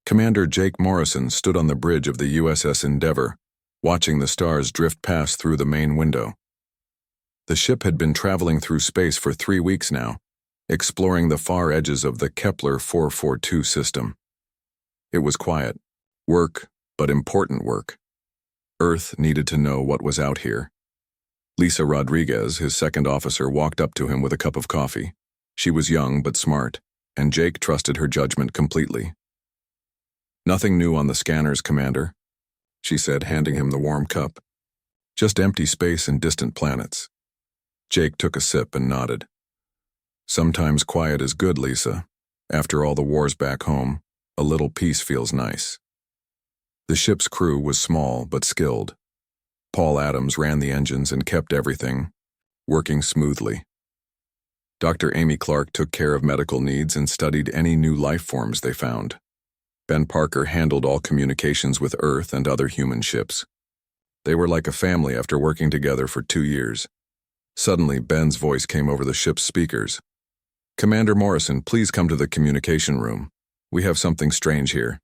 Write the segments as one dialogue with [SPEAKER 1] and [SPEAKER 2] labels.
[SPEAKER 1] Commander Jake Morrison stood on the bridge of the USS Endeavour, watching the stars drift past through the main window. The ship had been traveling through space for 3 weeks now, exploring the far edges of the Kepler 442 system. It was quiet. Work, but important work. Earth needed to know what was out here. Lisa Rodriguez, his second officer, walked up to him with a cup of coffee. She was young but smart, and Jake trusted her judgment completely. "Nothing new on the scanners, Commander," she said, handing him the warm cup. "Just empty space and distant planets." Jake took a sip and nodded. "Sometimes quiet is good, Lisa. After all the wars back home, a little peace feels nice." The ship's crew was small but skilled. Paul Adams ran the engines and kept everything working smoothly. Dr. Amy Clark took care of medical needs and studied any new life forms they found. Ben Parker handled all communications with Earth and other human ships. They were like a family after working together for 2 years. Suddenly, Ben's voice came over the ship's speakers. "Commander Morrison, please come to the communication room. We have something strange here."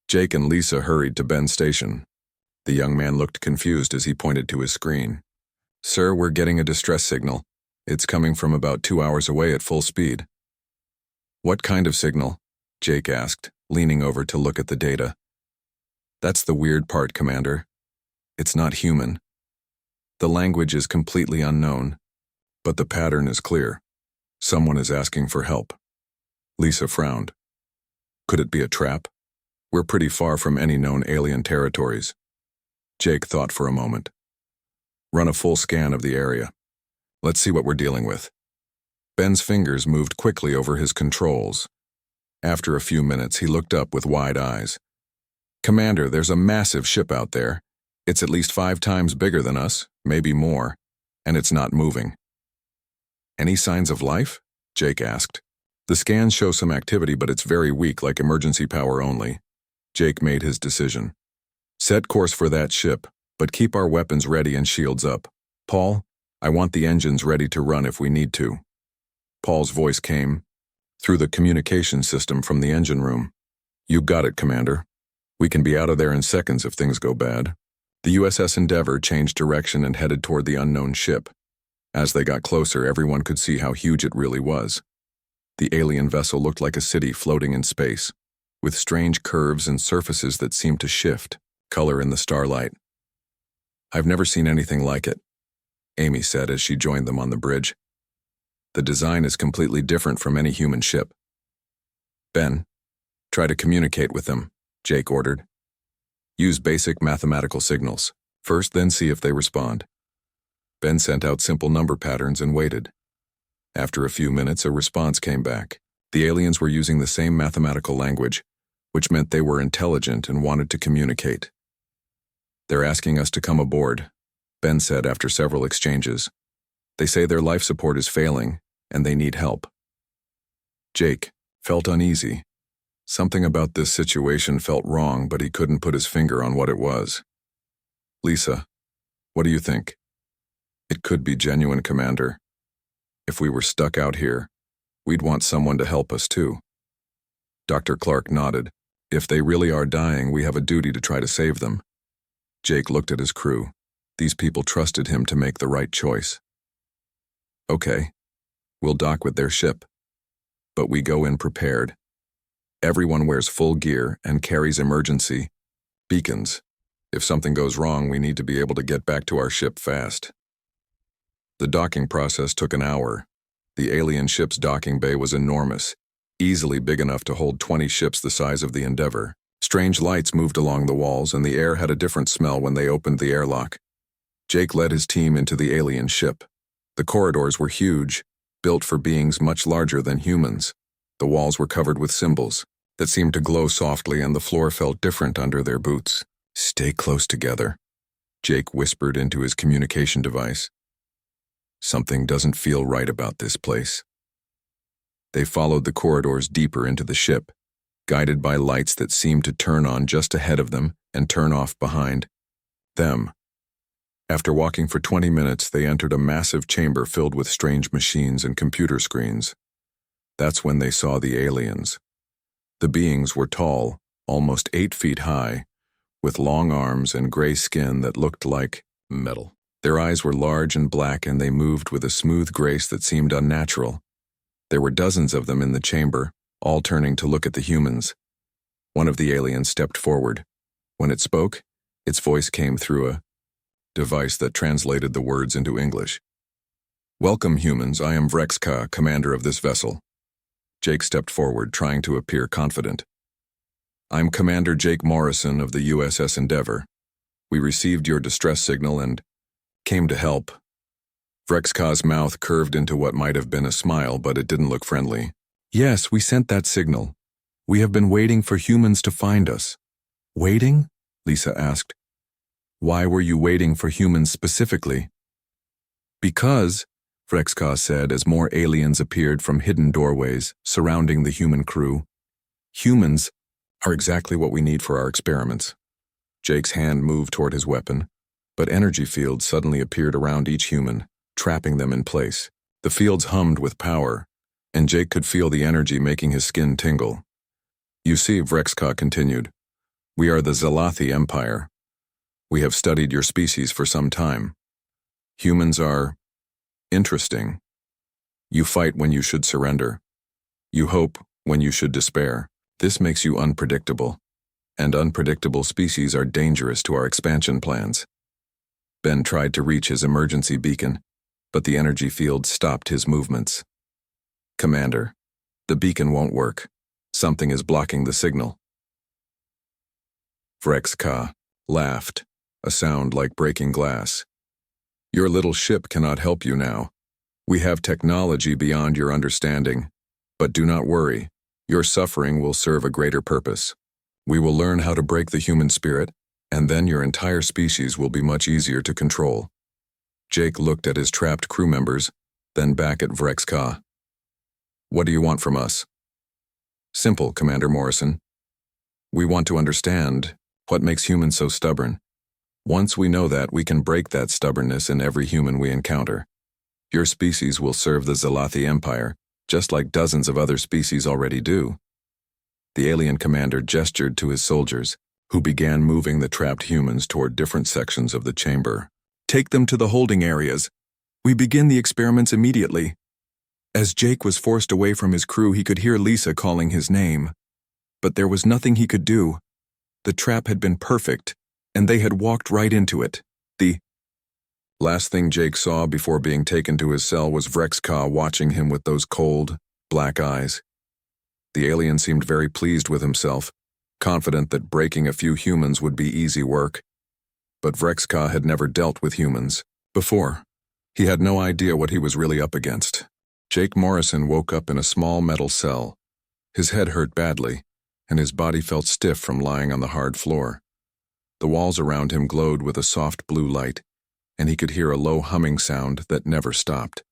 [SPEAKER 1] Jake and Lisa hurried to Ben's station. The young man looked confused as he pointed to his screen. "Sir, we're getting a distress signal. It's coming from about 2 hours away at full speed." "What kind of signal?" Jake asked, leaning over to look at the data. "That's the weird part, Commander. It's not human. The language is completely unknown, but the pattern is clear. Someone is asking for help." Lisa frowned. "Could it be a trap? We're pretty far from any known alien territories." Jake thought for a moment. "Run a full scan of the area. Let's see what we're dealing with." Ben's fingers moved quickly over his controls. After a few minutes, he looked up with wide eyes. "Commander, there's a massive ship out there. It's at least 5 times bigger than us, maybe more, and it's not moving." "Any signs of life?" Jake asked. "The scans show some activity, but it's very weak, like emergency power only." Jake made his decision. "Set course for that ship, but keep our weapons ready and shields up. Paul, I want the engines ready to run if we need to." Paul's voice came through the communication system from the engine room. "You got it, Commander. We can be out of there in seconds if things go bad." The USS Endeavour changed direction and headed toward the unknown ship. As they got closer, everyone could see how huge it really was. The alien vessel looked like a city floating in space, with strange curves and surfaces that seemed to shift color in the starlight. "I've never seen anything like it," Amy said as she joined them on the bridge. "The design is completely different from any human ship." "Ben, try to communicate with them," Jake ordered. "Use basic mathematical signals. First, then see if they respond." Ben sent out simple number patterns and waited. After a few minutes, a response came back. The aliens were using the same mathematical language, which meant they were intelligent and wanted to communicate. "They're asking us to come aboard," Ben said after several exchanges. "They say their life support is failing, and they need help." Jake felt uneasy. Something about this situation felt wrong, but he couldn't put his finger on what it was. "Lisa, what do you think?" "It could be genuine, Commander. If we were stuck out here, we'd want someone to help us too." Dr. Clark nodded. "If they really are dying, we have a duty to try to save them." Jake looked at his crew. These people trusted him to make the right choice. "Okay, we'll dock with their ship. But we go in prepared. Everyone wears full gear and carries emergency beacons. If something goes wrong, we need to be able to get back to our ship fast." The docking process took an hour. The alien ship's docking bay was enormous, easily big enough to hold 20 ships the size of the Endeavour. Strange lights moved along the walls, and the air had a different smell when they opened the airlock. Jake led his team into the alien ship. The corridors were huge, built for beings much larger than humans. The walls were covered with symbols that seemed to glow softly, and the floor felt different under their boots. "Stay close together," Jake whispered into his communication device. "Something doesn't feel right about this place." They followed the corridors deeper into the ship, guided by lights that seemed to turn on just ahead of them and turn off behind them. After walking for 20 minutes, they entered a massive chamber filled with strange machines and computer screens. That's when they saw the aliens. The beings were tall, almost 8 feet high, with long arms and gray skin that looked like metal. Their eyes were large and black, and they moved with a smooth grace that seemed unnatural. There were dozens of them in the chamber, all turning to look at the humans. One of the aliens stepped forward. When it spoke, its voice came through a device that translated the words into English. "Welcome, humans. I am Vrexka, commander of this vessel." Jake stepped forward, trying to appear confident. "I'm Commander Jake Morrison of the USS Endeavor. We received your distress signal and came to help." Vrexka's mouth curved into what might have been a smile, but it didn't look friendly. "Yes, we sent that signal. We have been waiting for humans to find us." "Waiting?" Lisa asked. "Why were you waiting for humans specifically?" "Because," Vrexka said as more aliens appeared from hidden doorways surrounding the human crew, "humans are exactly what we need for our experiments." Jake's hand moved toward his weapon, but energy fields suddenly appeared around each human, trapping them in place. The fields hummed with power, and Jake could feel the energy making his skin tingle. "You see," Vrexka continued, "we are the Zalathi Empire. We have studied your species for some time. Humans are interesting. You fight when you should surrender. You hope when you should despair. This makes you unpredictable, and unpredictable species are dangerous to our expansion plans." Ben tried to reach his emergency beacon, but the energy field stopped his movements. "Commander, the beacon won't work. Something is blocking the signal." Vrexka laughed, a sound like breaking glass. "Your little ship cannot help you now. We have technology beyond your understanding. But do not worry. Your suffering will serve a greater purpose. We will learn how to break the human spirit, and then your entire species will be much easier to control." Jake looked at his trapped crew members, then back at Vrexka. "What do you want from us?" "Simple, Commander Morrison. We want to understand what makes humans so stubborn. Once we know that, we can break that stubbornness in every human we encounter. Your species will serve the Zalathi Empire, just like dozens of other species already do." The alien commander gestured to his soldiers, who began moving the trapped humans toward different sections of the chamber. "Take them to the holding areas. We begin the experiments immediately." As Jake was forced away from his crew, he could hear Lisa calling his name. But there was nothing he could do. The trap had been perfect, and they had walked right into it. The last thing Jake saw before being taken to his cell was Vrexka watching him with those cold, black eyes. The alien seemed very pleased with himself, confident that breaking a few humans would be easy work. But Vrexka had never dealt with humans before. He had no idea what he was really up against. Jake Morrison woke up in a small metal cell. His head hurt badly, and his body felt stiff from lying on the hard floor. The walls around him glowed with a soft blue light, and he could hear a low humming sound that never stopped.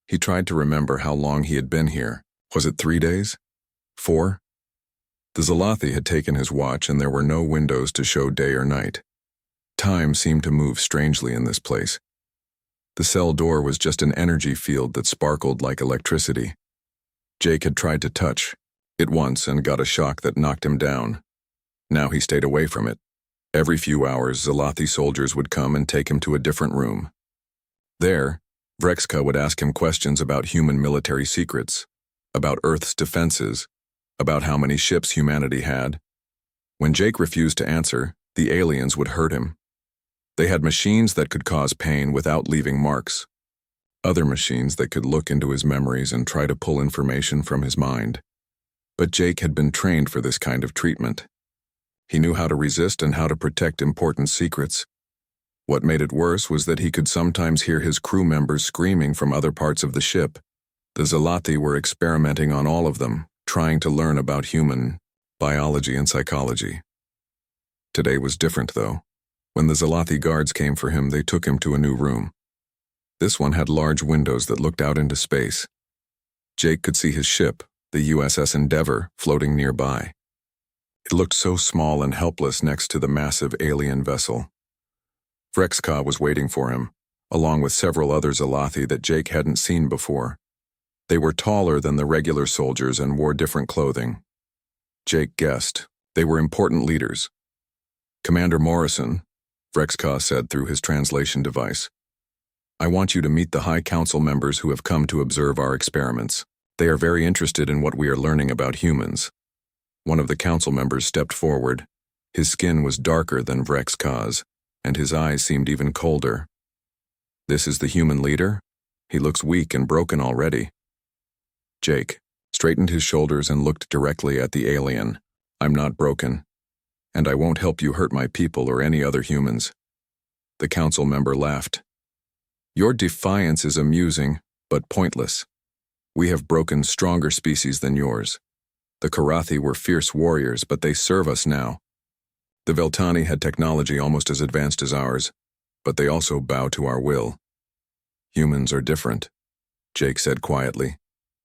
[SPEAKER 1] He tried to remember how long he had been here. Was it 3 days? 4? The Zalathi had taken his watch, and there were no windows to show day or night. Time seemed to move strangely in this place. The cell door was just an energy field that sparkled like electricity. Jake had tried to touch it once and got a shock that knocked him down. Now he stayed away from it. Every few hours, Zalathi soldiers would come and take him to a different room. There, Vrexka would ask him questions about human military secrets, about Earth's defenses, about how many ships humanity had. When Jake refused to answer, the aliens would hurt him. They had machines that could cause pain without leaving marks. Other machines that could look into his memories and try to pull information from his mind. But Jake had been trained for this kind of treatment. He knew how to resist and how to protect important secrets. What made it worse was that he could sometimes hear his crew members screaming from other parts of the ship. The Zalathi were experimenting on all of them, trying to learn about human biology and psychology. Today was different, though. When the Zalathi guards came for him, they took him to a new room. This one had large windows that looked out into space. Jake could see his ship, the USS Endeavor, floating nearby. It looked so small and helpless next to the massive alien vessel. Vrexka was waiting for him, along with several other Zalathi that Jake hadn't seen before. They were taller than the regular soldiers and wore different clothing. Jake guessed, They were important leaders. Commander Morrison, Vrexka said through his translation device, I want you to meet the High Council members who have come to observe our experiments. They are very interested in what we are learning about humans. One of the council members stepped forward. His skin was darker than Vrexka's, and his eyes seemed even colder. This is the human leader? He looks weak and broken already. Jake straightened his shoulders and looked directly at the alien. I'm not broken, and I won't help you hurt my people or any other humans. The council member laughed. Your defiance is amusing, but pointless. We have broken stronger species than yours. The Karathi were fierce warriors, but they serve us now. The Veltani had technology almost as advanced as ours, but they also bow to our will. Humans are different, Jake said quietly.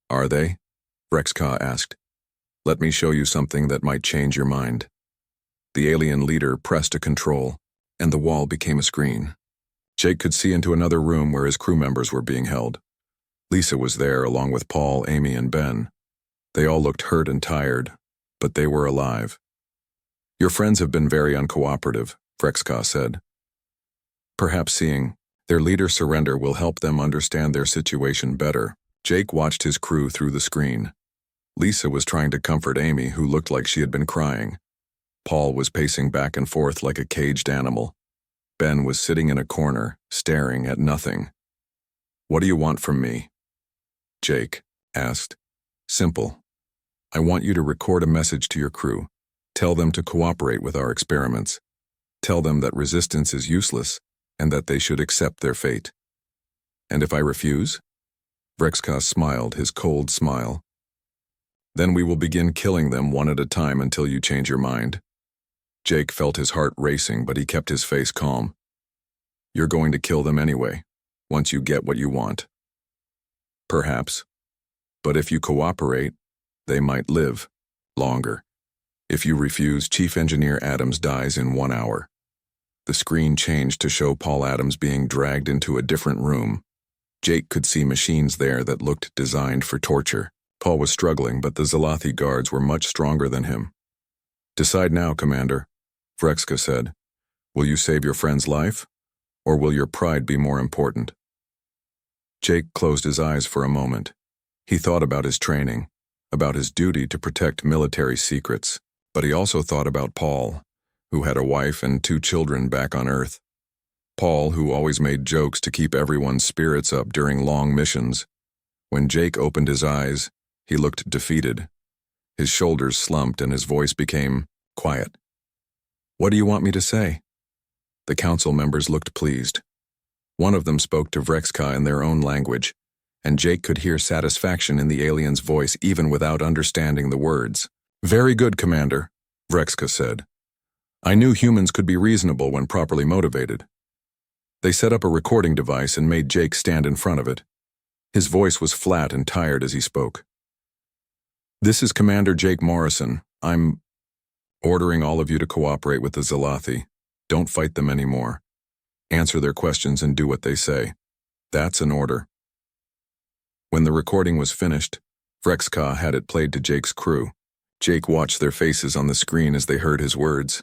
[SPEAKER 1] Are they? Vrexka asked. Let me show you something that might change your mind. The alien leader pressed a control, and the wall became a screen. Jake could see into another room where his crew members were being held. Lisa was there along with Paul, Amy, and Ben. They all looked hurt and tired, but they were alive. Your friends have been very uncooperative, Vrexka said. Perhaps seeing their leader surrender will help them understand their situation better. Jake watched his crew through the screen. Lisa was trying to comfort Amy, who looked like she had been crying. Paul was pacing back and forth like a caged animal. Ben was sitting in a corner, staring at nothing. What do you want from me? Jake asked. Simple. I want you to record a message to your crew. Tell them to cooperate with our experiments. Tell them that resistance is useless and that they should accept their fate. And if I refuse? Vrexka smiled his cold smile. Then we will begin killing them one at a time until you change your mind. Jake felt his heart racing, but he kept his face calm. You're going to kill them anyway, once you get what you want. Perhaps. But if you cooperate, they might live longer. If you refuse, Chief Engineer Adams dies in 1 hour. The screen changed to show Paul Adams being dragged into a different room. Jake could see machines there that looked designed for torture. Paul was struggling, but the Zalathi guards were much stronger than him. Decide now, Commander, Vrexka said. Will you save your friend's life, or will your pride be more important? Jake closed his eyes for a moment. He thought about his training, about his duty to protect military secrets, but he also thought about Paul, who had a wife and 2 children back on Earth. Paul, who always made jokes to keep everyone's spirits up during long missions. When Jake opened his eyes, he looked defeated. His shoulders slumped and his voice became quiet. What do you want me to say? The council members looked pleased. One of them spoke to Vrexka in their own language, and Jake could hear satisfaction in the alien's voice even without understanding the words. Very good, Commander, Vrexka said. I knew humans could be reasonable when properly motivated. They set up a recording device and made Jake stand in front of it. His voice was flat and tired as he spoke. This is Commander Jake Morrison. I'm ordering all of you to cooperate with the Zalathi. Don't fight them anymore. Answer their questions and do what they say. That's an order. When the recording was finished, Vrexka had it played to Jake's crew. Jake watched their faces on the screen as they heard his words.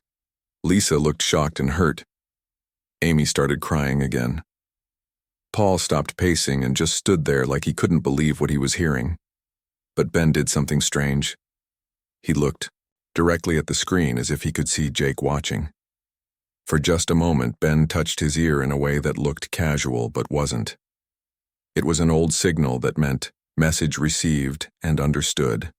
[SPEAKER 1] Lisa looked shocked and hurt. Amy started crying again. Paul stopped pacing and just stood there like he couldn't believe what he was hearing. But Ben did something strange. He looked directly at the screen as if he could see Jake watching. For just a moment, Ben touched his ear in a way that looked casual but wasn't. It was an old signal that meant message received and understood.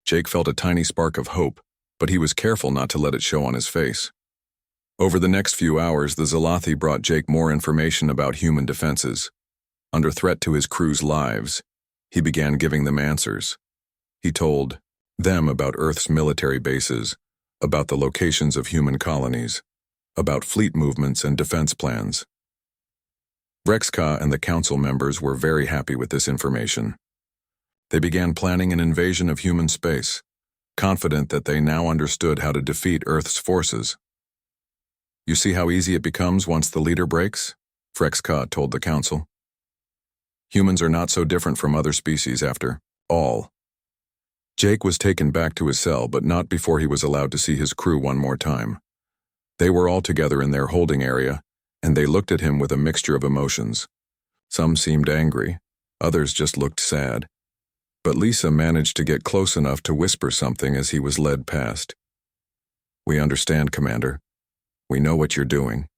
[SPEAKER 1] Jake felt a tiny spark of hope, but he was careful not to let it show on his face. Over the next few hours, the Zalathi brought Jake more information about human defenses. Under threat to his crew's lives, he began giving them answers. He told them about Earth's military bases, about the locations of human colonies, about fleet movements and defense plans. Vrexka and the council members were very happy with this information. They began planning an invasion of human space, confident that they now understood how to defeat Earth's forces. You see how easy it becomes once the leader breaks? Vrexka told the council. Humans are not so different from other species after all. Jake was taken back to his cell, but not before he was allowed to see his crew one more time. They were all together in their holding area, and they looked at him with a mixture of emotions. Some seemed angry, others just looked sad. But Lisa managed to get close enough to whisper something as he was led past. "We understand, Commander. We know what you're doing."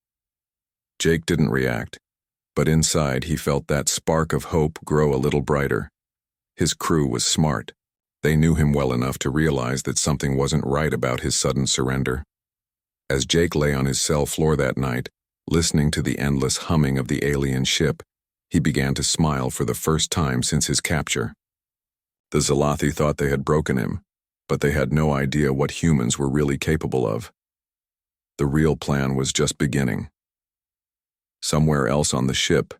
[SPEAKER 1] Jake didn't react, but inside he felt that spark of hope grow a little brighter. His crew was smart. They knew him well enough to realize that something wasn't right about his sudden surrender. As Jake lay on his cell floor that night, listening to the endless humming of the alien ship, he began to smile for the first time since his capture. The Zalathi thought they had broken him, but they had no idea what humans were really capable of. The real plan was just beginning. Somewhere else on the ship,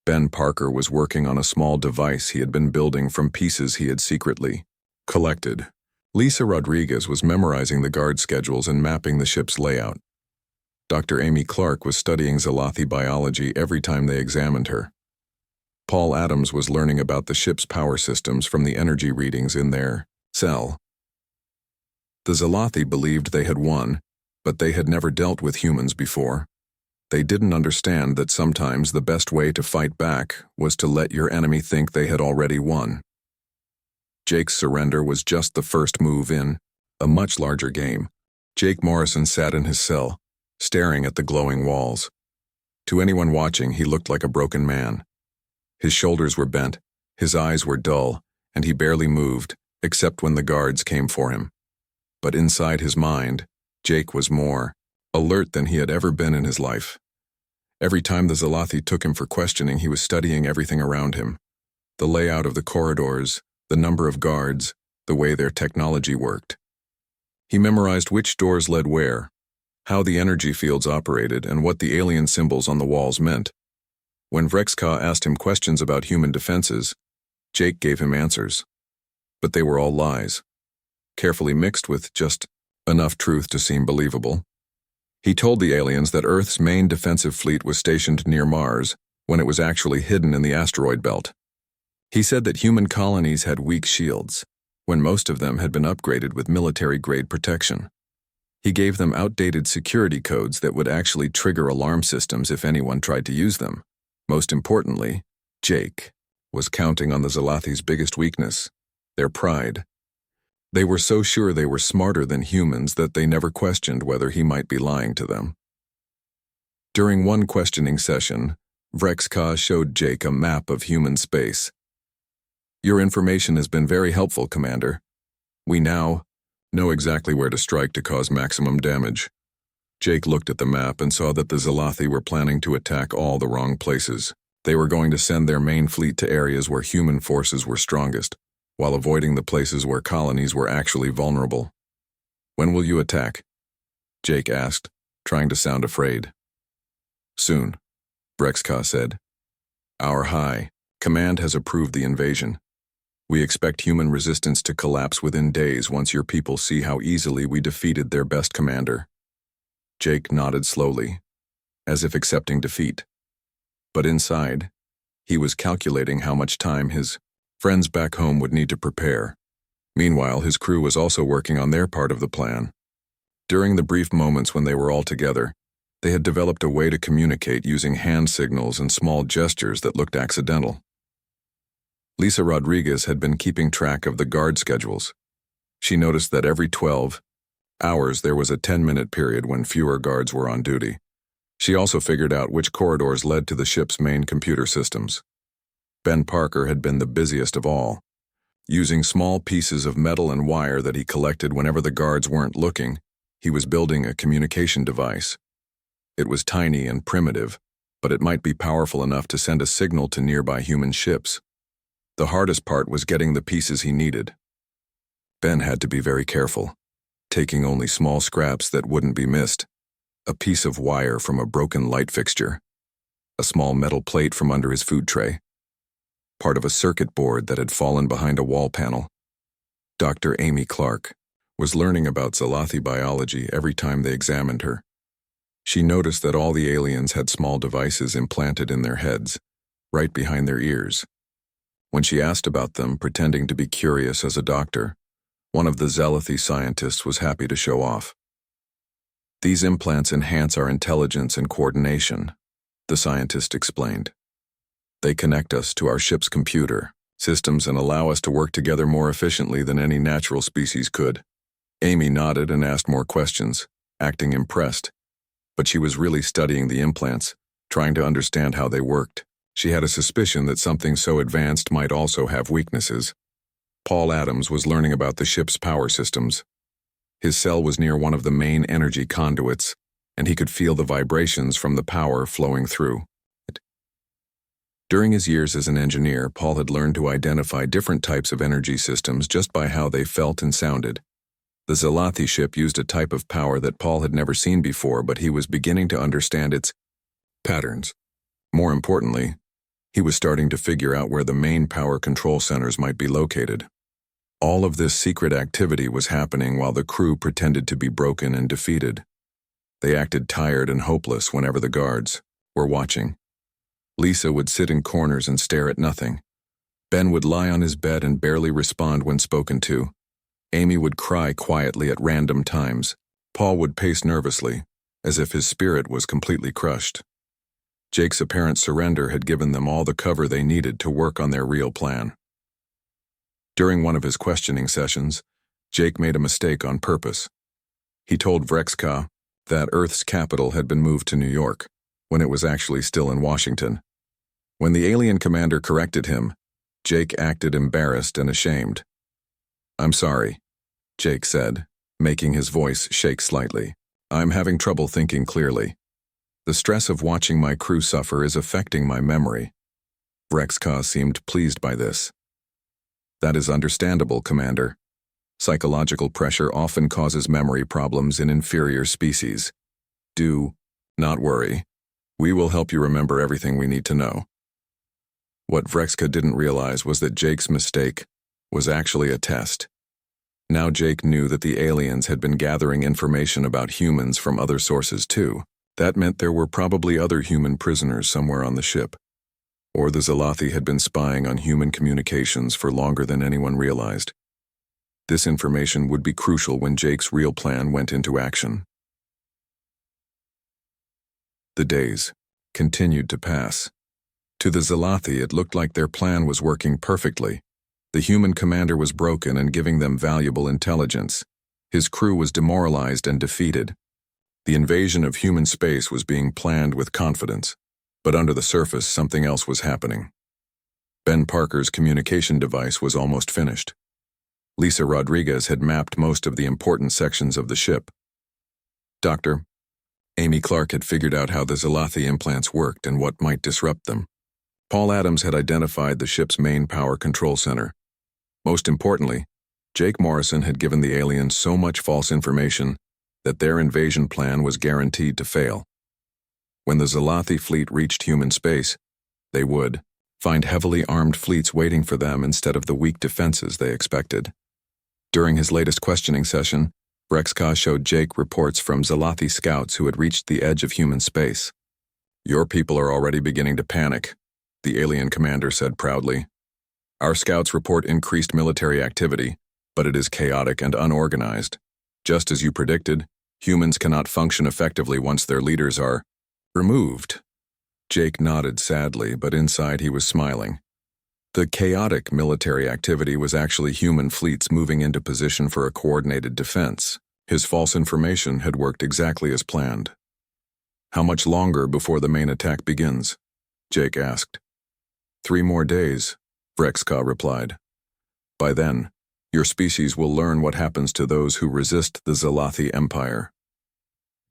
[SPEAKER 1] Ben Parker was working on a small device he had been building from pieces he had secretly collected. Lisa Rodriguez was memorizing the guard schedules and mapping the ship's layout. Dr. Amy Clark was studying Zalathi biology every time they examined her. Paul Adams was learning about the ship's power systems from the energy readings in their cell. The Zalathi believed they had won, but they had never dealt with humans before. They didn't understand that sometimes the best way to fight back was to let your enemy think they had already won. Jake's surrender was just the first move in a much larger game. Jake Morrison sat in his cell, staring at the glowing walls. To anyone watching, he looked like a broken man. His shoulders were bent, his eyes were dull, and he barely moved, except when the guards came for him. But inside his mind, Jake was more alert than he had ever been in his life. Every time the Zalathi took him for questioning, he was studying everything around him. The layout of the corridors, the number of guards, the way their technology worked. He memorized which doors led where, how the energy fields operated, and what the alien symbols on the walls meant. When Vrexka asked him questions about human defenses, Jake gave him answers. But they were all lies, carefully mixed with just enough truth to seem believable. He told the aliens that Earth's main defensive fleet was stationed near Mars, when it was actually hidden in the asteroid belt. He said that human colonies had weak shields, when most of them had been upgraded with military-grade protection. He gave them outdated security codes that would actually trigger alarm systems if anyone tried to use them. Most importantly, Jake was counting on the Zalathi's biggest weakness, their pride. They were so sure they were smarter than humans that they never questioned whether he might be lying to them. During one questioning session, Vrexka showed Jake a map of human space. "Your information has been very helpful, Commander. We now know exactly where to strike to cause maximum damage." Jake looked at the map and saw that the Zalathi were planning to attack all the wrong places. They were going to send their main fleet to areas where human forces were strongest, while avoiding the places where colonies were actually vulnerable. "When will you attack?" Jake asked, trying to sound afraid. "Soon," Vrexka said. "Our High Command has approved the invasion. We expect human resistance to collapse within days once your people see how easily we defeated their best commander." Jake nodded slowly, as if accepting defeat. But inside, he was calculating how much time his friends back home would need to prepare. Meanwhile, his crew was also working on their part of the plan. During the brief moments when they were all together, they had developed a way to communicate using hand signals and small gestures that looked accidental. Lisa Rodriguez had been keeping track of the guard schedules. She noticed that every 12 hours there was a 10-minute period when fewer guards were on duty. She also figured out which corridors led to the ship's main computer systems. Ben Parker had been the busiest of all. Using small pieces of metal and wire that he collected whenever the guards weren't looking, he was building a communication device. It was tiny and primitive, but it might be powerful enough to send a signal to nearby human ships. The hardest part was getting the pieces he needed. Ben had to be very careful, taking only small scraps that wouldn't be missed. A piece of wire from a broken light fixture, a small metal plate from under his food tray, part of a circuit board that had fallen behind a wall panel. Dr. Amy Clark was learning about Zalathi biology every time they examined her. She noticed that all the aliens had small devices implanted in their heads, right behind their ears. When she asked about them, pretending to be curious as a doctor, One of the Zalathi scientists was happy to show off. "These implants enhance our intelligence and coordination," the scientist explained. "They connect us to our ship's computer systems and allow us to work together more efficiently than any natural species could." Amy nodded and asked more questions, acting impressed. But she was really studying the implants, trying to understand how they worked. She had a suspicion that something so advanced might also have weaknesses. Paul Adams was learning about the ship's power systems. His cell was near one of the main energy conduits, and he could feel the vibrations from the power flowing through it. During his years as an engineer, Paul had learned to identify different types of energy systems just by how they felt and sounded. The Zalathi ship used a type of power that Paul had never seen before, but he was beginning to understand its patterns. More importantly, he was starting to figure out where the main power control centers might be located. All of this secret activity was happening while the crew pretended to be broken and defeated. They acted tired and hopeless whenever the guards were watching. Lisa would sit in corners and stare at nothing. Ben would lie on his bed and barely respond when spoken to. Amy would cry quietly at random times. Paul would pace nervously, as if his spirit was completely crushed. Jake's apparent surrender had given them all the cover they needed to work on their real plan. During one of his questioning sessions, Jake made a mistake on purpose. He told Vrexka that Earth's capital had been moved to New York, when it was actually still in Washington. When the alien commander corrected him, Jake acted embarrassed and ashamed. "I'm sorry," Jake said, making his voice shake slightly. "I'm having trouble thinking clearly. The stress of watching my crew suffer is affecting my memory." Vrexka seemed pleased by this. "That is understandable, Commander. Psychological pressure often causes memory problems in inferior species. Do not worry. We will help you remember everything we need to know." What Vrexka didn't realize was that Jake's mistake was actually a test. Now Jake knew that the aliens had been gathering information about humans from other sources too. That meant there were probably other human prisoners somewhere on the ship. Or the Zalathi had been spying on human communications for longer than anyone realized. This information would be crucial when Jake's real plan went into action. The days continued to pass. To the Zalathi, it looked like their plan was working perfectly. The human commander was broken and giving them valuable intelligence. His crew was demoralized and defeated. The invasion of human space was being planned with confidence, but under the surface something else was happening. Ben Parker's communication device was almost finished. Lisa Rodriguez had mapped most of the important sections of the ship. Dr. Amy Clark had figured out how the Zalathi implants worked and what might disrupt them. Paul Adams had identified the ship's main power control center. Most importantly, Jake Morrison had given the aliens so much false information that their invasion plan was guaranteed to fail. When the Zalathi fleet reached human space, they would find heavily armed fleets waiting for them instead of the weak defenses they expected. During his latest questioning session, Vrexka showed Jake reports from Zalathi scouts who had reached the edge of human space. "Your people are already beginning to panic," the alien commander said proudly. "Our scouts report increased military activity, but it is chaotic and unorganized. Just as you predicted, humans cannot function effectively once their leaders are removed." Jake nodded sadly, but inside he was smiling. The chaotic military activity was actually human fleets moving into position for a coordinated defense. His false information had worked exactly as planned. "How much longer before the main attack begins?" Jake asked. 3 more days, Vrexka replied. "By then, your species will learn what happens to those who resist the Zalathi Empire."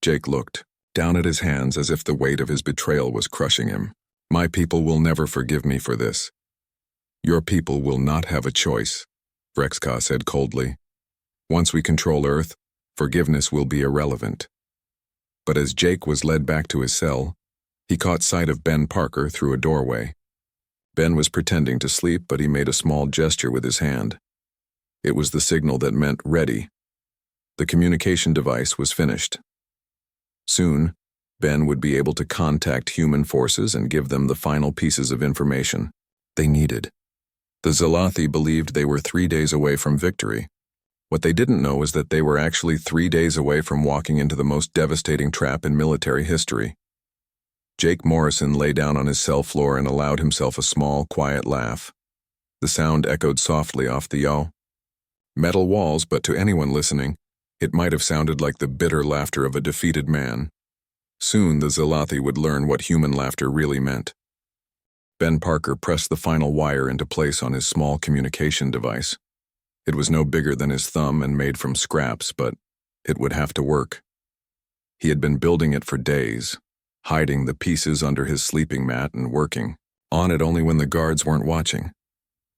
[SPEAKER 1] Jake looked down at his hands as if the weight of his betrayal was crushing him. "My people will never forgive me for this." "Your people will not have a choice," Vrexka said coldly. "Once we control Earth, forgiveness will be irrelevant." But as Jake was led back to his cell, he caught sight of Ben Parker through a doorway. Ben was pretending to sleep, but he made a small gesture with his hand. It was the signal that meant ready. The communication device was finished. Soon, Ben would be able to contact human forces and give them the final pieces of information they needed. The Zalathi believed they were 3 days away from victory, What they didn't know is that they were actually 3 days away from walking into the most devastating trap in military history. Jake Morrison lay down on his cell floor and allowed himself a small, quiet laugh. The sound echoed softly off the metal walls, but to anyone listening, it might have sounded like the bitter laughter of a defeated man. Soon the Zalathi would learn what human laughter really meant. Ben Parker pressed the final wire into place on his small communication device. It was no bigger than his thumb and made from scraps, but it would have to work. He had been building it for days, hiding the pieces under his sleeping mat and working on it only when the guards weren't watching.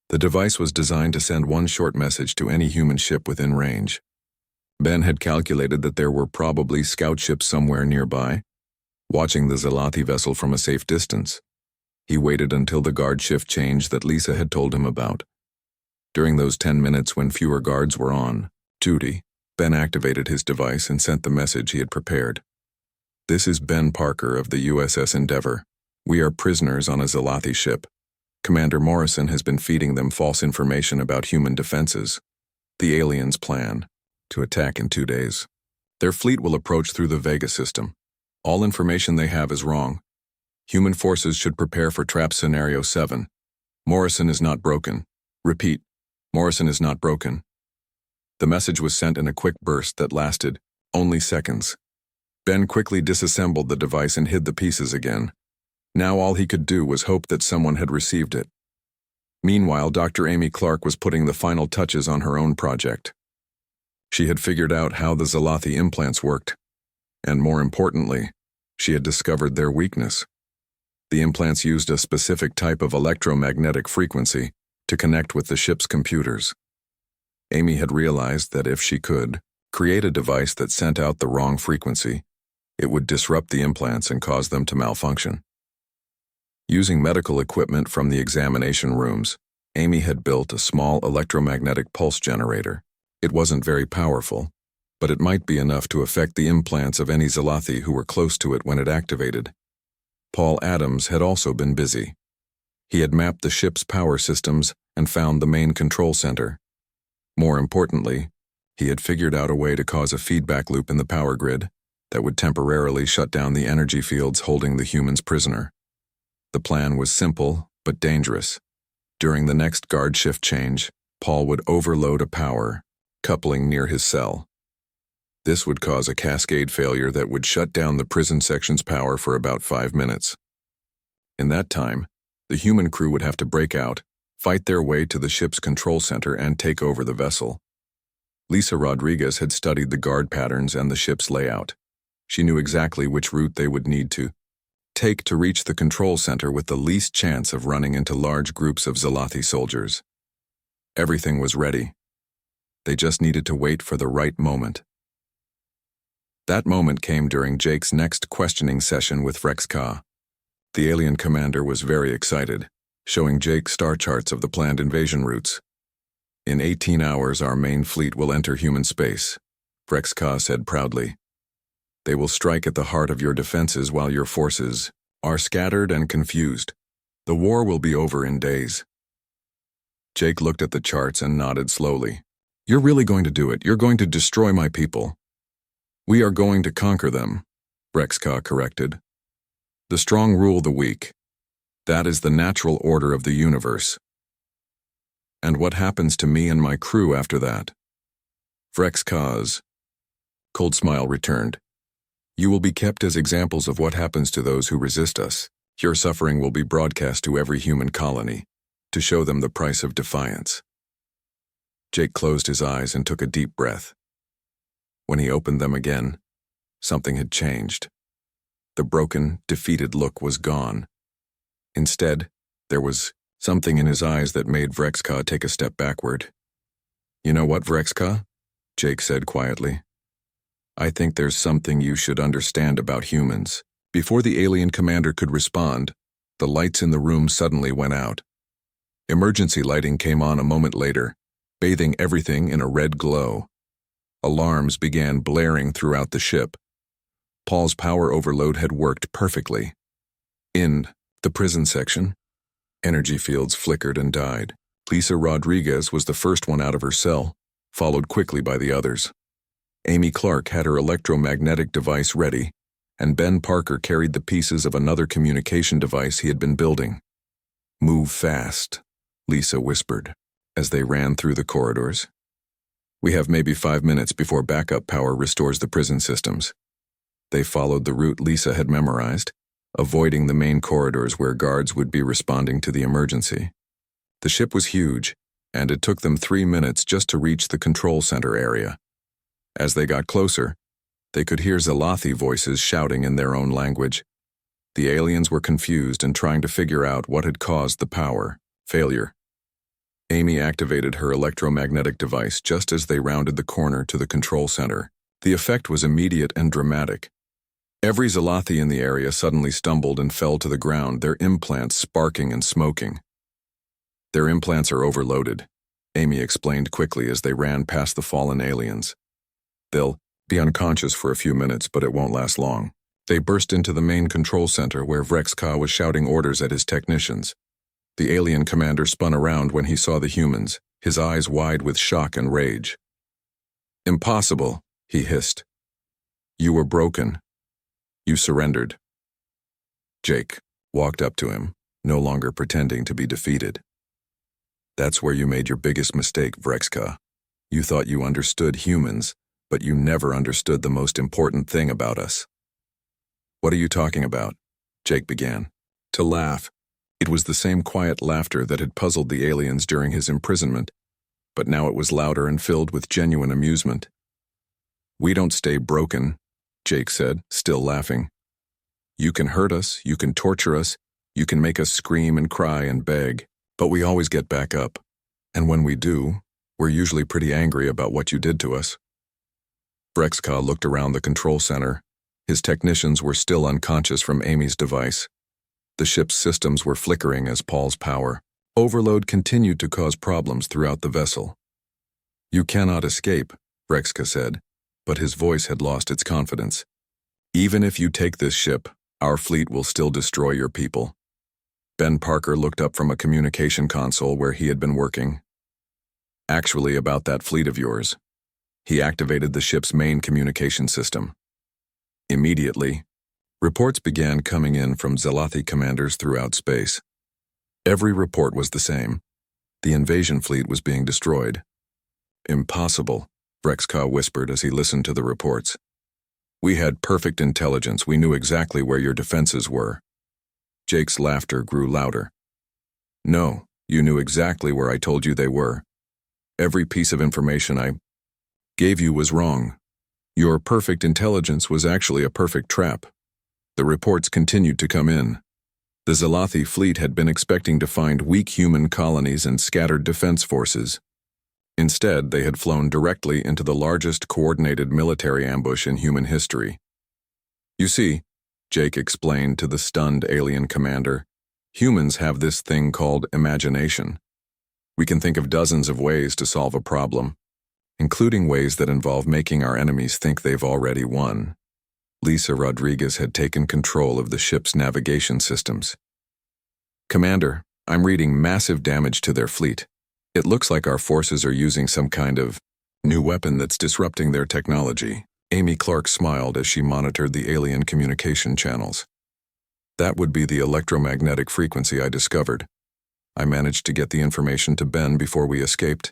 [SPEAKER 1] The device was designed to send one short message to any human ship within range. Ben had calculated that there were probably scout ships somewhere nearby, watching the Zalathi vessel from a safe distance. He waited until the guard shift change that Lisa had told him about. During those 10 minutes when fewer guards were on duty, Ben activated his device and sent the message he had prepared. "This is Ben Parker of the USS Endeavor. We are prisoners on a Zalathi ship. Commander Morrison has been feeding them false information about human defenses. The aliens plan to attack in 2 days. Their fleet will approach through the Vega system. All information they have is wrong. Human forces should prepare for trap scenario 7. Morrison is not broken. Repeat, Morrison is not broken." The message was sent in a quick burst that lasted only seconds. Ben quickly disassembled the device and hid the pieces again. Now all he could do was hope that someone had received it. Meanwhile, Dr. Amy Clark was putting the final touches on her own project. She had figured out how the Zalathi implants worked, and more importantly, she had discovered their weakness. The implants used a specific type of electromagnetic frequency to connect with the ship's computers. Amy had realized that if she could create a device that sent out the wrong frequency, it would disrupt the implants and cause them to malfunction. Using medical equipment from the examination rooms, Amy had built a small electromagnetic pulse generator. It wasn't very powerful, but it might be enough to affect the implants of any Zalathi who were close to it when it activated. Paul Adams had also been busy. He had mapped the ship's power systems and found the main control center. More importantly, he had figured out a way to cause a feedback loop in the power grid that would temporarily shut down the energy fields holding the humans prisoner. The plan was simple, but dangerous. During the next guard shift change, Paul would overload a power coupling near his cell. This would cause a cascade failure that would shut down the prison section's power for about 5 minutes. In that time, the human crew would have to break out, fight their way to the ship's control center, and take over the vessel. Lisa Rodriguez had studied the guard patterns and the ship's layout. She knew exactly which route they would need to take to reach the control center with the least chance of running into large groups of Zalathi soldiers. Everything was ready. They just needed to wait for the right moment. That moment came during Jake's next questioning session with Frex Ka. The alien commander was very excited, showing Jake star charts of the planned invasion routes. "In 18 hours, our main fleet will enter human space," Frex Ka said proudly. "They will strike at the heart of your defenses while your forces are scattered and confused. The war will be over in days." Jake looked at the charts and nodded slowly. "You're really going to do it. You're going to destroy my people." "We are going to conquer them," Frex Ka corrected. "The strong rule the weak. That is the natural order of the universe. And what happens to me and my crew after that?" Frex Ka's cold smile returned. "You will be kept as examples of what happens to those who resist us. Your suffering will be broadcast to every human colony, to show them the price of defiance." Jake closed his eyes and took a deep breath. When he opened them again, something had changed. The broken, defeated look was gone. Instead, there was something in his eyes that made Frex Ka take a step backward. "You know what, Frex Ka?" Jake said quietly. "I think there's something you should understand about humans." Before the alien commander could respond, the lights in the room suddenly went out. Emergency lighting came on a moment later, bathing everything in a red glow. Alarms began blaring throughout the ship. Paul's power overload had worked perfectly. In the prison section, energy fields flickered and died. Lisa Rodriguez was the first one out of her cell, followed quickly by the others. Amy Clark had her electromagnetic device ready, and Ben Parker carried the pieces of another communication device he had been building. "Move fast," Lisa whispered, as they ran through the corridors. "We have maybe 5 minutes before backup power restores the prison systems." They followed the route Lisa had memorized, avoiding the main corridors where guards would be responding to the emergency. The ship was huge, and it took them 3 minutes just to reach the control center area. As they got closer, they could hear Zalathi voices shouting in their own language. The aliens were confused and trying to figure out what had caused the power failure. Amy activated her electromagnetic device just as they rounded the corner to the control center. The effect was immediate and dramatic. Every Zalathi in the area suddenly stumbled and fell to the ground, their implants sparking and smoking. "Their implants are overloaded," Amy explained quickly as they ran past the fallen aliens. "They'll be unconscious for a few minutes, but it won't last long." They burst into the main control center where Vrexka was shouting orders at his technicians. The alien commander spun around when he saw the humans, his eyes wide with shock and rage. "Impossible," he hissed. "You were broken. You surrendered." Jake walked up to him, no longer pretending to be defeated. "That's where you made your biggest mistake, Vrexka. You thought you understood humans, but you never understood the most important thing about us." "What are you talking about?" Jake began. To laugh. It was the same quiet laughter that had puzzled the aliens during his imprisonment, but now it was louder and filled with genuine amusement. "We don't stay broken," Jake said, still laughing. "You can hurt us, you can torture us, you can make us scream and cry and beg, but we always get back up. And when we do, we're usually pretty angry about what you did to us." Vrexka looked around the control center. His technicians were still unconscious from Amy's device. The ship's systems were flickering as Paul's power overload continued to cause problems throughout the vessel. "You cannot escape," Vrexka said, but his voice had lost its confidence. "Even if you take this ship, our fleet will still destroy your people." Ben Parker looked up from a communication console where he had been working. "Actually, about that fleet of yours." He activated the ship's main communication system. Immediately, reports began coming in from Zalathi commanders throughout space. Every report was the same. The invasion fleet was being destroyed. "Impossible," Vrexka whispered as he listened to the reports. "We had perfect intelligence. We knew exactly where your defenses were." Jake's laughter grew louder. "No, you knew exactly where I told you they were. Every piece of information I gave you was wrong. Your perfect intelligence was actually a perfect trap." The reports continued to come in. The Zalathi fleet had been expecting to find weak human colonies and scattered defense forces. Instead, they had flown directly into the largest coordinated military ambush in human history. "You see," Jake explained to the stunned alien commander, "humans have this thing called imagination. We can think of dozens of ways to solve a problem, including ways that involve making our enemies think they've already won." Lisa Rodriguez had taken control of the ship's navigation systems. "Commander, I'm reading massive damage to their fleet. It looks like our forces are using some kind of new weapon that's disrupting their technology." Amy Clark smiled as she monitored the alien communication channels. "That would be the electromagnetic frequency I discovered. I managed to get the information to Ben before we escaped,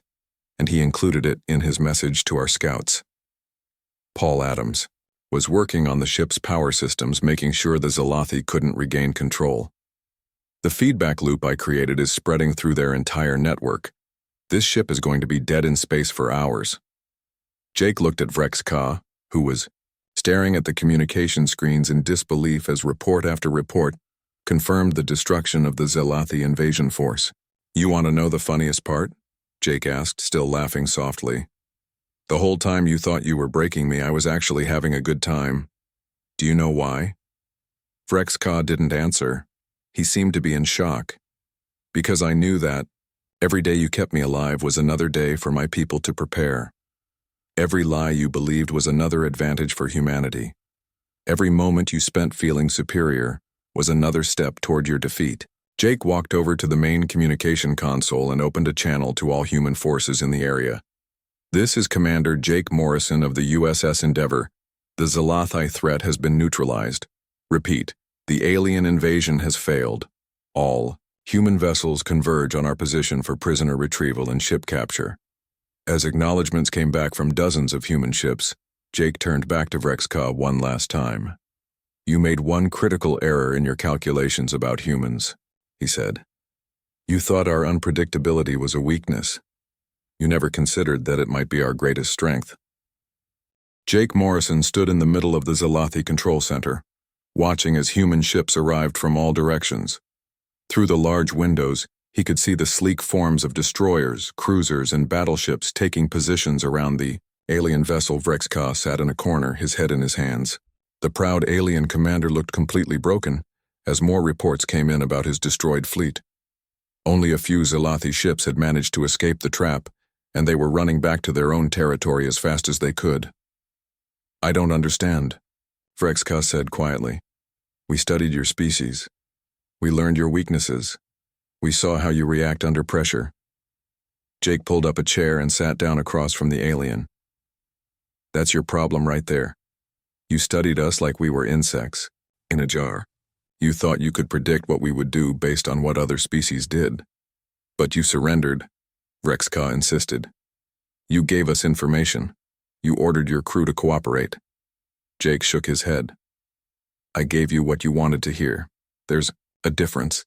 [SPEAKER 1] and he included it in his message to our scouts." Paul Adams was working on the ship's power systems, making sure the Zalathi couldn't regain control. "The feedback loop I created is spreading through their entire network. This ship is going to be dead in space for hours." Jake looked at Vrexka, who was staring at the communication screens in disbelief as report after report confirmed the destruction of the Zalathi invasion force. "You want to know the funniest part?" Jake asked, still laughing softly. "The whole time you thought you were breaking me, I was actually having a good time. Do you know why?" Vrexka didn't answer. He seemed to be in shock. "Because I knew that every day you kept me alive was another day for my people to prepare. Every lie you believed was another advantage for humanity. Every moment you spent feeling superior was another step toward your defeat." Jake walked over to the main communication console and opened a channel to all human forces in the area. This is Commander Jake Morrison of the USS Endeavour. The Zalathi threat has been neutralized. Repeat, the alien invasion has failed. All human vessels converge on our position for prisoner retrieval and ship capture. As acknowledgments came back from dozens of human ships, Jake turned back to Vrexka one last time. You made one critical error in your calculations about humans, he said. You thought our unpredictability was a weakness. You never considered that it might be our greatest strength. Jake Morrison stood in the middle of the Zalathi control center, watching as human ships arrived from all directions. Through the large windows, he could see the sleek forms of destroyers, cruisers, and battleships taking positions around the alien vessel. Vrexka sat in a corner, his head in his hands. The proud alien commander looked completely broken as more reports came in about his destroyed fleet. Only a few Zalathi ships had managed to escape the trap, and they were running back to their own territory as fast as they could. I don't understand, Vrexka said quietly. We studied your species. We learned your weaknesses. We saw how you react under pressure. Jake pulled up a chair and sat down across from the alien. That's your problem right there. You studied us like we were insects, in a jar. You thought you could predict what we would do based on what other species did. But you surrendered, Vrexka insisted. You gave us information. You ordered your crew to cooperate. Jake shook his head. I gave you what you wanted to hear. There's a difference.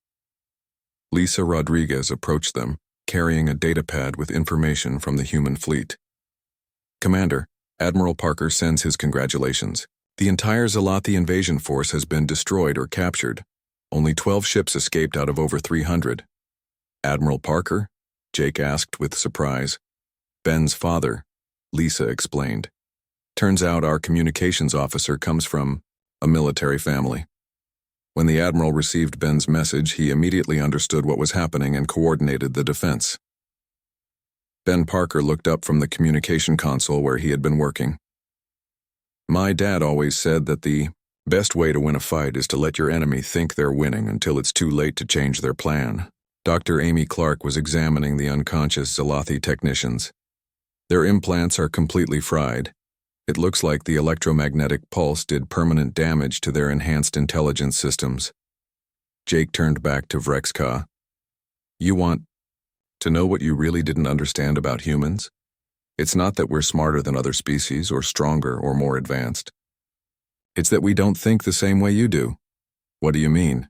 [SPEAKER 1] Lisa Rodriguez approached them, carrying a datapad with information from the human fleet. Commander, Admiral Parker sends his congratulations. The entire Zalathi invasion force has been destroyed or captured. Only 12 ships escaped out of over 300. Admiral Parker? Jake asked with surprise. Ben's father, Lisa explained. Turns out our communications officer comes from a military family. When the Admiral received Ben's message, he immediately understood what was happening and coordinated the defense. Ben Parker looked up from the communication console where he had been working. My dad always said that the best way to win a fight is to let your enemy think they're winning until it's too late to change their plan. Dr. Amy Clark was examining the unconscious Zalathi technicians. Their implants are completely fried. It looks like the electromagnetic pulse did permanent damage to their enhanced intelligence systems. Jake turned back to Vrexka. You want to know what you really didn't understand about humans? It's not that we're smarter than other species or stronger or more advanced. It's that we don't think the same way you do. What do you mean?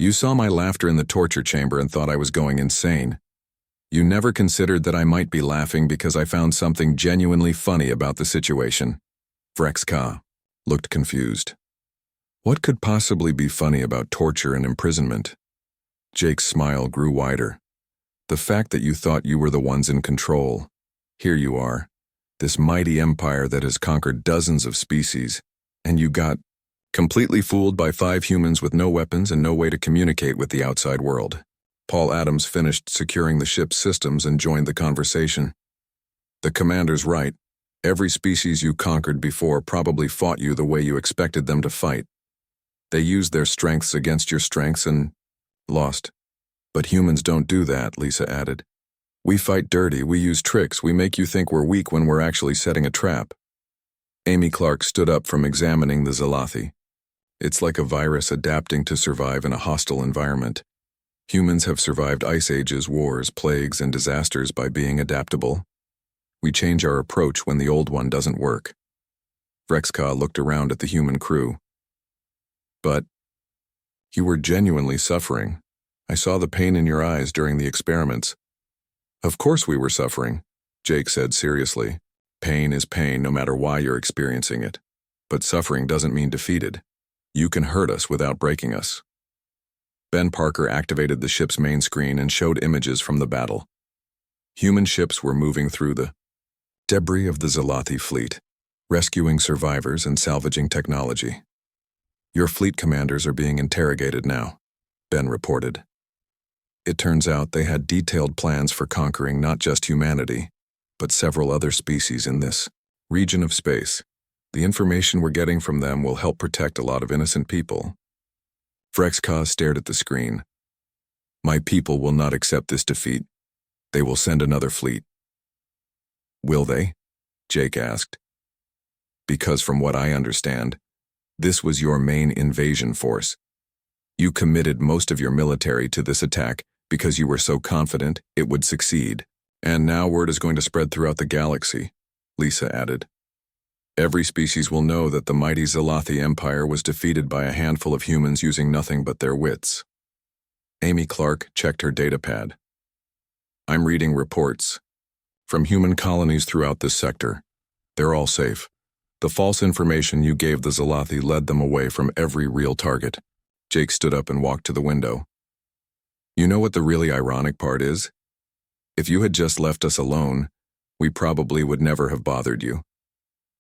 [SPEAKER 1] You saw my laughter in the torture chamber and thought I was going insane. You never considered that I might be laughing because I found something genuinely funny about the situation. Vrexka looked confused. What could possibly be funny about torture and imprisonment? Jake's smile grew wider. The fact that you thought you were the ones in control. Here you are, this mighty empire that has conquered dozens of species, and you got completely fooled by 5 humans with no weapons and no way to communicate with the outside world. Paul Adams finished securing the ship's systems and joined the conversation. The commander's right. Every species you conquered before probably fought you the way you expected them to fight. They used their strengths against your strengths and lost. But humans don't do that, Lisa added. We fight dirty, we use tricks, we make you think we're weak when we're actually setting a trap. Amy Clark stood up from examining the Zalathi. It's like a virus adapting to survive in a hostile environment. Humans have survived ice ages, wars, plagues, and disasters by being adaptable. We change our approach when the old one doesn't work. Vrexka looked around at the human crew. But you were genuinely suffering. I saw the pain in your eyes during the experiments. Of course we were suffering, Jake said seriously. Pain is pain no matter why you're experiencing it. But suffering doesn't mean defeated. You can hurt us without breaking us. Ben Parker activated the ship's main screen and showed images from the battle. Human ships were moving through the debris of the Zalathi fleet, rescuing survivors and salvaging technology. Your fleet commanders are being interrogated now, Ben reported. It turns out they had detailed plans for conquering not just humanity, but several other species in this region of space. The information we're getting from them will help protect a lot of innocent people. Vrexka stared at the screen. My people will not accept this defeat. They will send another fleet. Will they? Jake asked. Because from what I understand, this was your main invasion force. You committed most of your military to this attack because you were so confident it would succeed. And now word is going to spread throughout the galaxy, Lisa added. Every species will know that the mighty Zalathi Empire was defeated by a handful of humans using nothing but their wits. Amy Clark checked her datapad. I'm reading reports from human colonies throughout this sector. They're all safe. The false information you gave the Zalathi led them away from every real target. Jake stood up and walked to the window. You know what the really ironic part is? If you had just left us alone, we probably would never have bothered you.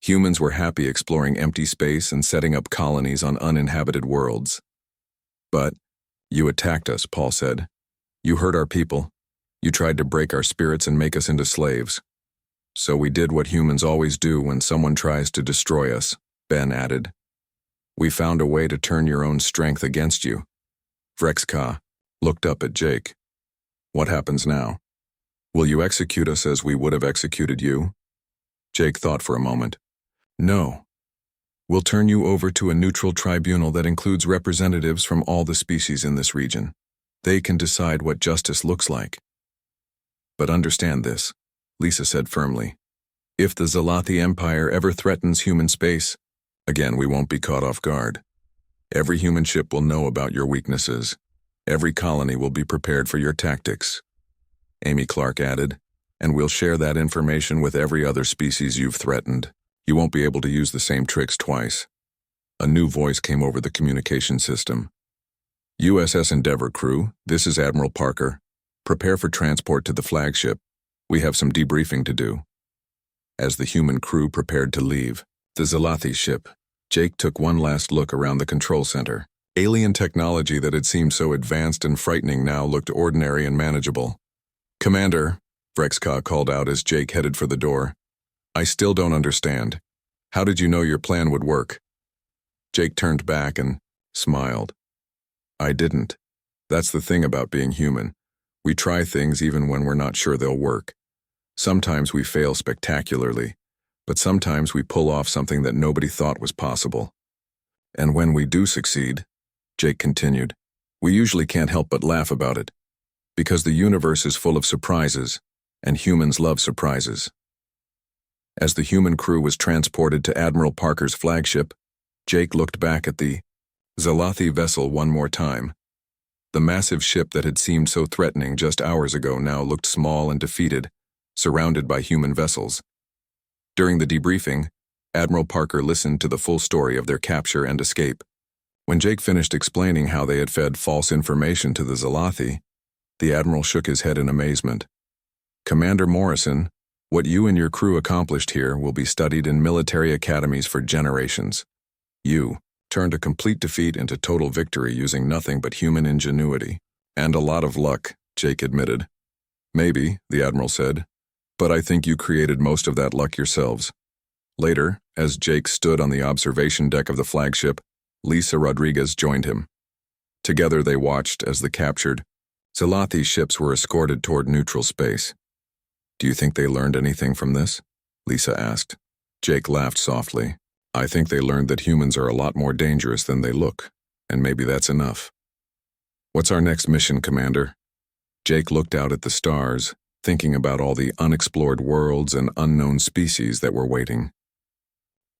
[SPEAKER 1] Humans were happy exploring empty space and setting up colonies on uninhabited worlds. But you attacked us, Paul said. You hurt our people. You tried to break our spirits and make us into slaves. So we did what humans always do when someone tries to destroy us, Ben added. We found a way to turn your own strength against you. Vrexka looked up at Jake. What happens now? Will you execute us as we would have executed you? Jake thought for a moment. No. We'll turn you over to a neutral tribunal that includes representatives from all the species in this region. They can decide what justice looks like. But understand this, Lisa said firmly. If the Zalathi Empire ever threatens human space, again, we won't be caught off guard. Every human ship will know about your weaknesses. Every colony will be prepared for your tactics. Amy Clark added, and we'll share that information with every other species you've threatened. You won't be able to use the same tricks twice. A new voice came over the communication system. USS Endeavour crew, this is Admiral Parker. Prepare for transport to the flagship. We have some debriefing to do. As the human crew prepared to leave the Zalathi ship, Jake took one last look around the control center. Alien technology that had seemed so advanced and frightening now looked ordinary and manageable. Commander, Vrexka called out as Jake headed for the door. I still don't understand. How did you know your plan would work? Jake turned back and smiled. I didn't. That's the thing about being human. We try things even when we're not sure they'll work. Sometimes we fail spectacularly, but sometimes we pull off something that nobody thought was possible. And when we do succeed, Jake continued, we usually can't help but laugh about it, because the universe is full of surprises, and humans love surprises. As the human crew was transported to Admiral Parker's flagship, Jake looked back at the Zalathi vessel one more time. The massive ship that had seemed so threatening just hours ago now looked small and defeated, surrounded by human vessels. During the debriefing, Admiral Parker listened to the full story of their capture and escape. When Jake finished explaining how they had fed false information to the Zalathi, the Admiral shook his head in amazement. Commander Morrison, what you and your crew accomplished here will be studied in military academies for generations. You turned a complete defeat into total victory using nothing but human ingenuity. And a lot of luck, Jake admitted. Maybe, the Admiral said, but I think you created most of that luck yourselves. Later, as Jake stood on the observation deck of the flagship, Lisa Rodriguez joined him. Together they watched as the captured Zalathi ships were escorted toward neutral space. Do you think they learned anything from this? Lisa asked. Jake laughed softly. I think they learned that humans are a lot more dangerous than they look, and maybe that's enough. What's our next mission, Commander? Jake looked out at the stars, thinking about all the unexplored worlds and unknown species that were waiting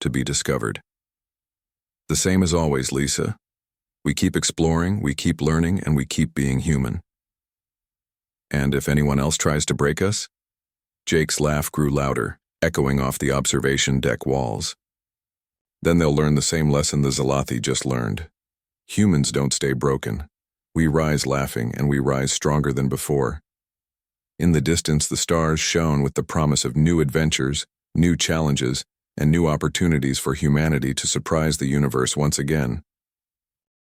[SPEAKER 1] to be discovered. The same as always, Lisa. We keep exploring, we keep learning, and we keep being human. And if anyone else tries to break us? Jake's laugh grew louder, echoing off the observation deck walls. Then they'll learn the same lesson the Zalathi just learned. Humans don't stay broken. We rise laughing, and we rise stronger than before. In the distance, the stars shone with the promise of new adventures, new challenges, and new opportunities for humanity to surprise the universe once again.